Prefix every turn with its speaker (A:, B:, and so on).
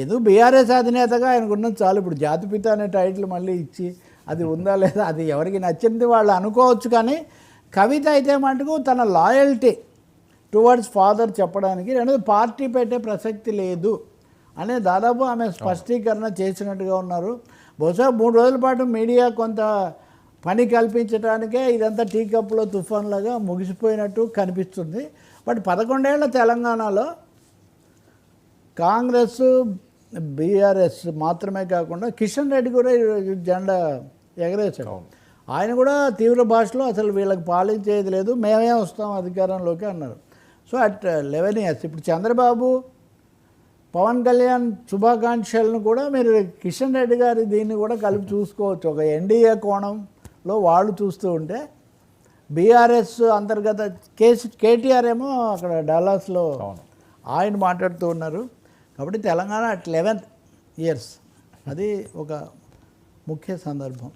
A: ఎందుకు బీఆర్ఎస్ అధినేతగా ఆయనకున్న చాలు. ఇప్పుడు జాతిపిత అనే టైటిల్ మళ్ళీ ఇచ్చి అది ఉందా లేదా అది ఎవరికి నచ్చింది వాళ్ళు అనుకోవచ్చు. కానీ కవిత అయితే మటుకు తన లాయల్టీ టువర్డ్స్ ఫాదర్ చెప్పడానికి, రెండోది పార్టీ పెట్టే ప్రసక్తి లేదు అనే దాదాపు ఆమె స్పష్టీకరణ చేసినట్టుగా ఉన్నారు. బహుశా 3 రోజుల పాటు మీడియా కొంత పని కల్పించడానికే ఇదంతా టీ కప్పులో తుఫాన్లాగా ముగిసిపోయినట్టు కనిపిస్తుంది. బట్ 11 ఏళ్ల తెలంగాణలో కాంగ్రెస్ బీఆర్ఎస్ మాత్రమే కాకుండా కిషన్ రెడ్డి కూడా జెండా ఎగరేశాడు. ఆయన కూడా తీవ్ర భాషలో అసలు వీళ్ళకి పాలించేది లేదు, మేమే వస్తాం అధికారంలోకి అన్నారు. సో అట్ 11 years ఇప్పుడు చంద్రబాబు పవన్ కళ్యాణ్ శుభాకాంక్షలను కూడా మీరు కిషన్ రెడ్డి గారి దీన్ని కూడా కలిపి చూసుకోవచ్చు. ఒక ఎన్డీఏ కోణంలో వాళ్ళు చూస్తూ ఉంటే బీఆర్ఎస్ అంతర్గత కేటీఆర్ ఏమో అక్కడ డల్లాస్లో ఆయన మాట్లాడుతూ ఉన్నారు. కాబట్టి తెలంగాణ అట్ 11 years అది ఒక ముఖ్య సందర్భం.